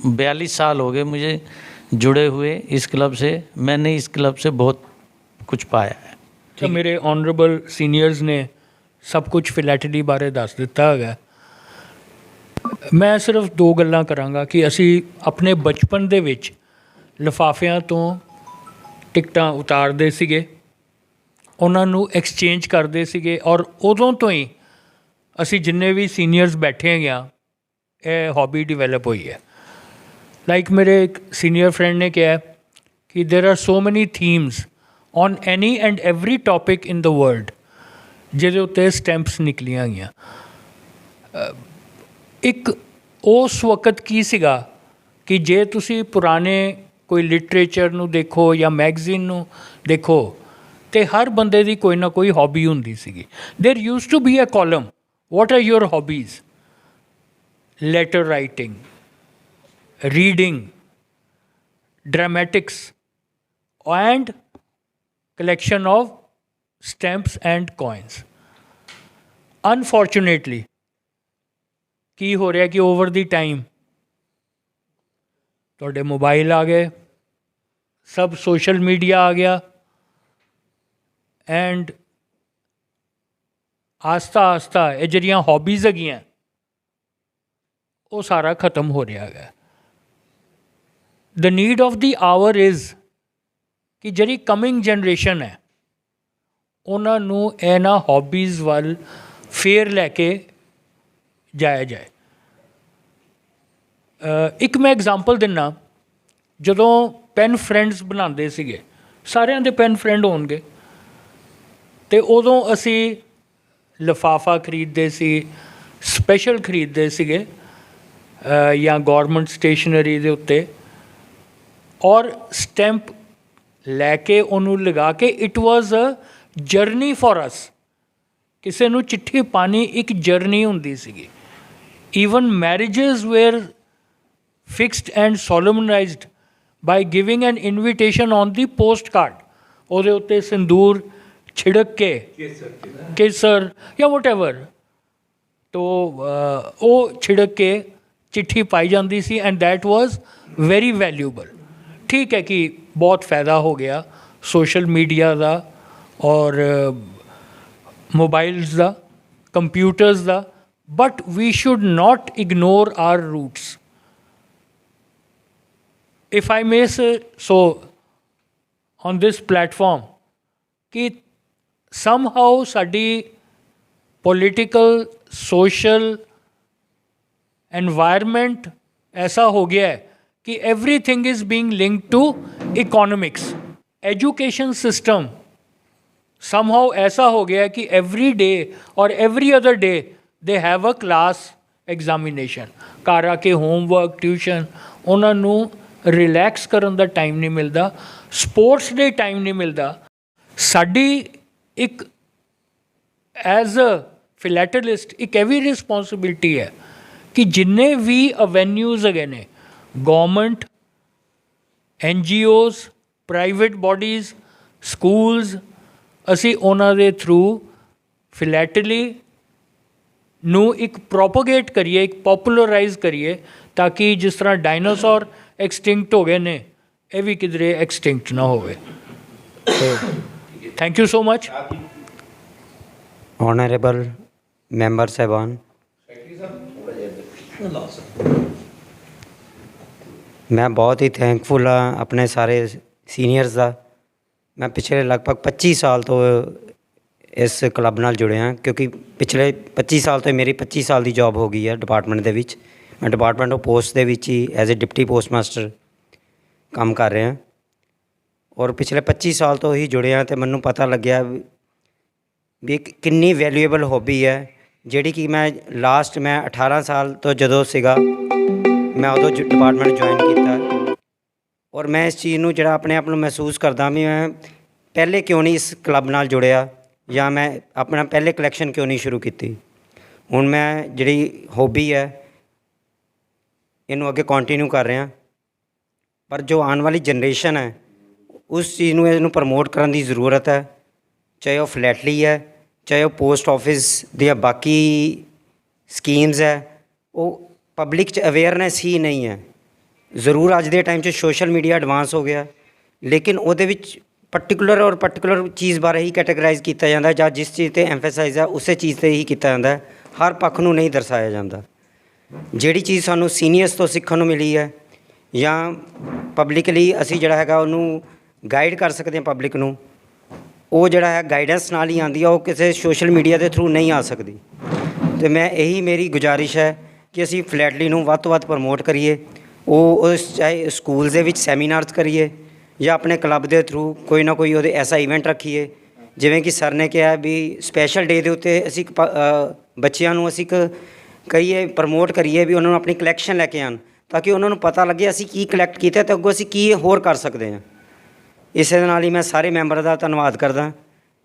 42 साल हो गए मुझे जुड़े हुए इस क्लब से। मैंने इस क्लब से बहुत कुछ पाया है।
तो मेरे ऑनरेबल सीनियर्स ने सब कुछ फिलैटली बारे दस दिता है। ਮੈਂ ਸਿਰਫ ਦੋ ਗੱਲਾਂ ਕਰਾਂਗਾ ਕਿ ਅਸੀਂ ਆਪਣੇ ਬਚਪਨ ਦੇ ਵਿੱਚ ਲਿਫਾਫਿਆਂ ਤੋਂ ਟਿਕਟਾਂ ਉਤਾਰਦੇ ਸੀਗੇ, ਉਹਨਾਂ ਨੂੰ ਐਕਸਚੇਂਜ ਕਰਦੇ ਸੀਗੇ, ਔਰ ਉਦੋਂ ਤੋਂ ਹੀ ਅਸੀਂ ਜਿੰਨੇ ਵੀ ਸੀਨੀਅਰਸ ਬੈਠੇ ਹੈਗੇ ਹਾਂ ਇਹ ਹੌਬੀ ਡਿਵੈਲਪ ਹੋਈ ਹੈ। ਲਾਈਕ ਮੇਰੇ ਇੱਕ ਸੀਨੀਅਰ ਫਰੈਂਡ ਨੇ ਕਿਹਾ ਕਿ ਦੇਰ ਆਰ ਸੋ ਮੈਨੀ themes on any and every topic in the world ਜਿਹਦੇ ਉੱਤੇ ਸਟੈਂਪਸ ਨਿਕਲੀਆਂ ਗਈਆਂ। ਇੱਕ ਉਸ ਵਕਤ ਕੀ ਸੀਗਾ ਕਿ ਜੇ ਤੁਸੀਂ ਪੁਰਾਣੇ ਕੋਈ ਲਿਟਰੇਚਰ ਨੂੰ ਦੇਖੋ ਜਾਂ ਮੈਗਜ਼ੀਨ ਨੂੰ ਦੇਖੋ ਤੇ ਹਰ ਬੰਦੇ ਦੀ ਕੋਈ ਨਾ ਕੋਈ ਹੌਬੀ ਹੁੰਦੀ ਸੀਗੀ। There used to be a column, what are your hobbies? Letter writing, reading, dramatics and collection of stamps and coins. Unfortunately, ਕੀ ਹੋ ਰਿਹਾ ਕਿ ਓਵਰ ਦੀ ਟਾਈਮ ਤੁਹਾਡੇ ਮੋਬਾਈਲ ਆ ਗਏ, ਸਭ ਸੋਸ਼ਲ ਮੀਡੀਆ ਆ ਗਿਆ, ਐਂਡ ਆਸਤਾ ਆਸਤਾ ਇਹ ਜਿਹੜੀਆਂ ਹੌਬੀਜ਼ ਹੈਗੀਆਂ ਉਹ ਸਾਰਾ ਖਤਮ ਹੋ ਰਿਹਾ ਹੈਗਾ। The need of the hour is ਕਿ ਜਿਹੜੀ ਕਮਿੰਗ ਜਨਰੇਸ਼ਨ ਹੈ ਉਹਨਾਂ ਨੂੰ ਇਹਨਾਂ ਹੌਬੀਜ਼ ਵੱਲ ਫੇਰ ਲੈ ਕੇ ਜਾਇਆ ਜਾਏ। ਇੱਕ ਮੈਂ ਐਗਜ਼ਾਮਪਲ ਦਿੰਦਾ, ਜਦੋਂ ਪੈਨ ਫਰੈਂਡਸ ਬਣਾਉਂਦੇ ਸੀਗੇ, ਸਾਰਿਆਂ ਦੇ ਪੈਨ ਫਰੈਂਡ ਹੋਣਗੇ, ਅਤੇ ਉਦੋਂ ਅਸੀਂ ਲਿਫਾਫਾ ਖਰੀਦਦੇ ਸੀ, ਸਪੈਸ਼ਲ ਖਰੀਦਦੇ ਸੀਗੇ ਜਾਂ ਗੌਰਮੈਂਟ ਸਟੇਸ਼ਨਰੀ ਦੇ ਉੱਤੇ, ਔਰ ਸਟੈਂਪ ਲੈ ਕੇ ਉਹਨੂੰ ਲਗਾ ਕੇ it was a journey for us. ਕਿਸੇ ਨੂੰ ਚਿੱਠੀ ਪਾਣੀ ਇੱਕ ਜਰਨੀ ਹੁੰਦੀ ਸੀਗੀ। Even marriages were fixed and solemnized by giving an invitation on the post card. ਉਹਦੇ ਉੱਤੇ ਸਿੰਦੂਰ ਛਿੜਕ ਕੇ ਕੇਸਰ ਜਾਂ ਵਟ ਐਵਰ ਤੋ ਉਹ ਛਿੜਕ ਕੇ ਚਿੱਠੀ ਪਾਈ ਜਾਂਦੀ ਸੀ, and that was very valuable. ਠੀਕ ਹੈ ਕਿ ਬਹੁਤ ਫਾਇਦਾ ਹੋ ਗਿਆ ਸੋਸ਼ਲ ਮੀਡੀਆ ਦਾ ਔਰ ਮੋਬਾਈਲਸ ਦਾ, ਕੰਪਿਊਟਰਸ ਦਾ, but we should not ignore our roots. If I may say so on this platform ਕਿ ਸਮਹਾਉ ਸਾਡੀ ਪੋਲੀਟੀਕਲ ਸੋਸ਼ਲ एनवायरनमेंट ऐसा हो गया है कि everything is being linked to economics. Education system somehow ऐसा हो गया है कि एवरी डे और every other day they have a class examination. घर आके होमवर्क, ट्यूशन, उन्होंने रिलैक्स करने का टाइम नहीं मिलता, स्पोर्ट्स डे टाइम नहीं मिलता। साडी एक एज अ फिलैटलिस्ट एक एवी रिस्पॉन्सिबिलिटी है कि जिन्ने भी अवेन्यूज़ है ने government, NGOs, private bodies, schools, असी उन्हां दे थ्रू फिलैटली नू एक प्रोपोगेट करिए, एक पॉपुलराइज करिए, ताकि जिस तरह डायनासोर एक्सटिंक्ट हो गए ने ये भी किधरे एक्सटिंक्ट ना होवे। Thank you so much.
Honourable member साहबान, मैं बहुत ही थैंकफुल हाँ अपने सारे सीनियर्स का। मैं पिछले लगभग 25 साल तो इस क्लब नाल जुड़े हाँ, क्योंकि पिछले 25 साल तो मेरी 25 साल की जॉब हो गई है डिपार्टमेंट दे विच। मैं डिपार्टमेंट ऑफ पोस्ट दे विच ही as a deputy post master काम कर रहा हाँ, और पिछले 25 साल तो ही जुड़े हाँ, तो मैनू पता लग्या भी कितनी वैल्यूएबल हॉबी है जिहड़ी कि मैं लास्ट मैं 18 साल तो जदों सीगा मैं उदों डिपार्टमेंट ज्वाइन किया, और मैं इस चीज़ नूं जिहड़ा अपने आप नूं महसूस करदा भी मैं पहले क्यों नहीं इस क्लब नाल जुड़िया, या मैं अपना पहले कलैक्शन क्यों नहीं शुरू की। हुण मैं जिहड़ी हॉबी है इनू अगे कंटिन्यू कर रहा, पर जो आने वाली जनरेशन है उस चीज़ नूं इनू प्रमोट करने की ज़रूरत है, चाहे वह फ्लैटली है, चाहे वह पोस्ट ऑफिस दी बाकी स्कीम्स है, वो पब्लिक च अवेयरनेस ही नहीं है। ज़रूर अज के टाइम सोशल मीडिया एडवांस हो गया, लेकिन उहदे विच पर्टिकुलर चीज़ बारे ही कैटेगराइज किया जाता है, जिस चीज़ पर एम्फेसाइज है उस चीज़ पर ही किया जाता है, हर पक्ष नूं नहीं दर्शाया जाता। ਜਿਹੜੀ ਚੀਜ਼ ਸਾਨੂੰ ਸੀਨੀਅਰਸ ਤੋਂ ਸਿੱਖਣ ਨੂੰ ਮਿਲੀ ਹੈ ਜਾਂ ਪਬਲਿਕਲੀ ਅਸੀਂ ਜਿਹੜਾ ਹੈਗਾ ਉਹਨੂੰ ਗਾਈਡ ਕਰ ਸਕਦੇ ਹਾਂ ਪਬਲਿਕ ਨੂੰ, ਉਹ ਜਿਹੜਾ ਹੈ ਗਾਈਡੈਂਸ ਨਾਲ ਹੀ ਆਉਂਦੀ ਆ, ਉਹ ਕਿਸੇ ਸੋਸ਼ਲ ਮੀਡੀਆ ਦੇ ਥਰੂ ਨਹੀਂ ਆ ਸਕਦੀ। ਅਤੇ ਮੈਂ ਇਹੀ ਮੇਰੀ ਗੁਜ਼ਾਰਿਸ਼ ਹੈ ਕਿ ਅਸੀਂ ਫਿਲੈਟਲੀ ਨੂੰ ਵੱਧ ਤੋਂ ਵੱਧ ਪ੍ਰਮੋਟ ਕਰੀਏ। ਉਹ ਚਾਹੇ ਸਕੂਲ ਦੇ ਵਿੱਚ ਸੈਮੀਨਾਰਸ ਕਰੀਏ ਜਾਂ ਆਪਣੇ ਕਲੱਬ ਦੇ ਥਰੂ ਕੋਈ ਨਾ ਕੋਈ ਉਹਦੇ ਐਸਾ ਇਵੈਂਟ ਰੱਖੀਏ। ਜਿਵੇਂ ਕਿ ਸਰ ਨੇ ਕਿਹਾ ਵੀ ਸਪੈਸ਼ਲ ਡੇ ਦੇ ਉੱਤੇ ਅਸੀਂ ਬੱਚਿਆਂ ਨੂੰ ਅਸੀਂ ਕਰੀਏ, ਪ੍ਰਮੋਟ ਕਰੀਏ ਵੀ ਉਹਨਾਂ ਨੂੰ ਆਪਣੀ ਕਲੈਕਸ਼ਨ ਲੈ ਕੇ ਆਉਣ, ਤਾਂ ਕਿ ਉਹਨਾਂ ਨੂੰ ਪਤਾ ਲੱਗੇ ਅਸੀਂ ਕੀ ਕਲੈਕਟ ਕੀਤਾ ਅਤੇ ਅੱਗੋਂ ਅਸੀਂ ਕੀ ਹੋਰ ਕਰ ਸਕਦੇ ਹਾਂ। ਇਸੇ ਦੇ ਨਾਲ ਹੀ ਮੈਂ ਸਾਰੇ ਮੈਂਬਰ ਦਾ ਧੰਨਵਾਦ ਕਰਦਾ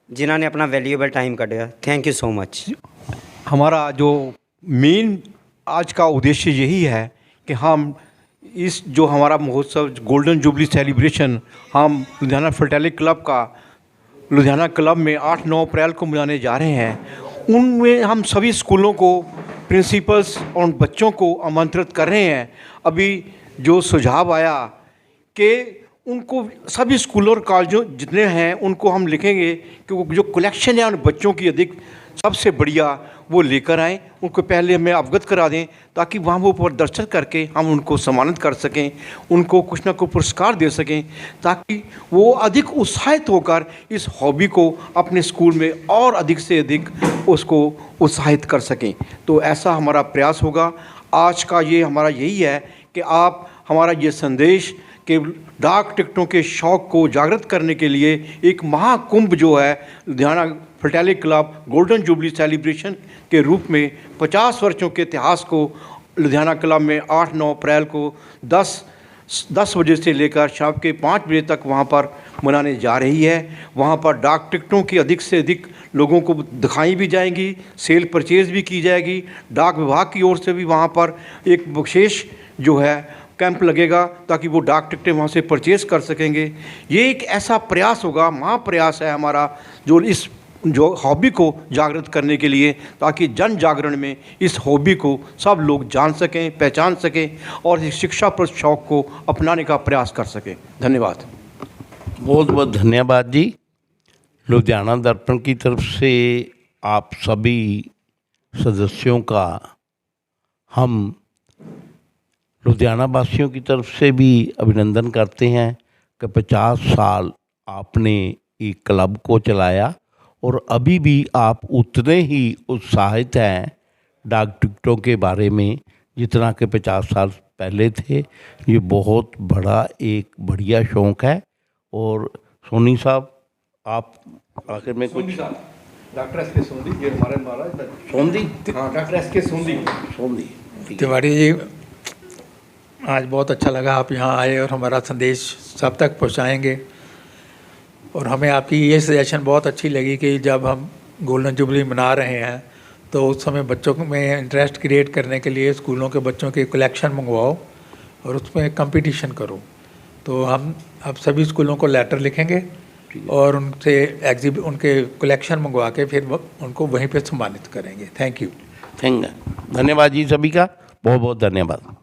ਜਿਨ੍ਹਾਂ ने अपना वैल्यूएबल टाइम काटा। Thank you so much.
हमारा जो मेन आज का उद्देश्य यही है कि हम इस जो हमारा महोत्सव गोल्डन जुबली सेलिब्रेशन हम लुधियाना फिलटेलिक क्लब का लुधियाना क्लब में 8-9 अप्रैल को मनाने जा रहे हैं, उनमें हम सभी स्कूलों को, प्रिंसिपल्स और बच्चों को आमंत्रित कर रहे हैं। अभी जो सुझाव आया कि उनको सभी स्कूलों और कॉलेजों जितने हैं उनको हम लिखेंगे कि जो कलेक्शन है उन बच्चों की अधिक सबसे बढ़िया वो लेकर आएँ, उनको पहले हमें अवगत करा दें ताकि वहाँ वो प्रदर्शन करके हम उनको सम्मानित कर सकें, उनको कुछ ना कुछ पुरस्कार दे सकें, ताकि वो अधिक उत्साहित होकर इस हॉबी को अपने स्कूल में और अधिक से अधिक उसको उत्साहित कर सकें। तो ऐसा हमारा प्रयास होगा। आज का ये हमारा यही है कि आप हमारा ये संदेश कि डाक टिकटों के शौक़ को जागृत करने के लिए एक महाकुंभ जो है Ludhiana philatelic club golden jubilee celebration के रूप में 50 वर्षों के इतिहास को लुधियाना क्लब में 8-9 अप्रैल को 10 बजे से लेकर शाम के 5 बजे तक वहाँ पर मनाने जा रही है। वहाँ पर डाक टिकटों की अधिक से अधिक लोगों को दिखाई भी जाएंगी, सेल परचेज़ भी की जाएगी। डाक विभाग की ओर से भी वहाँ पर एक विशेष जो है कैंप लगेगा ताकि वो डाक टिकटें वहाँ से परचेज़ कर सकेंगे। ये एक ऐसा प्रयास होगा, महाप्रयास है हमारा, जो इस जो हॉबी को जागृत करने के लिए, ताकि जन जागरण में इस हॉबी को सब लोग जान सकें, पहचान सकें और इस शिक्षा पर शौक़ को अपनाने का प्रयास कर सकें। धन्यवाद।
बहुत बहुत धन्यवाद जी। लुधियाना दर्पण की तरफ से आप सभी सदस्यों का, हम लुधियाना वासियों की तरफ से भी अभिनंदन करते हैं कि 50 साल आपने एक क्लब को चलाया और अभी भी आप उतने ही उत्साहित हैं डाक टिकटों के बारे में जितना कि 50 साल पहले थे। ये बहुत बड़ा एक बढ़िया शौक़ है। और सोनी साहब, आप आखिर में कुछ?
डॉक्टर एस के सोंदी, ये हमारे महाराज
सोंदी,
हाँ डॉक्टर एस के सोंदी।
तिवारी जी, आज बहुत अच्छा लगा आप यहाँ आए और हमारा संदेश सब तक पहुँचाएँगे। और हमें आपकी ये सजेशन बहुत अच्छी लगी कि जब हम गोल्डन जुबली मना रहे हैं तो उस समय बच्चों में इंटरेस्ट क्रिएट करने के लिए स्कूलों के बच्चों की कलेक्शन मंगवाओ और उसमें कंपटीशन करो। तो हम अब सभी स्कूलों को लेटर लिखेंगे और उनसे उनके कलेक्शन मंगवा के फिर उनको वहीं पे सम्मानित करेंगे। Thank you.
धन्यवाद जी सभी का, बहुत बहुत धन्यवाद।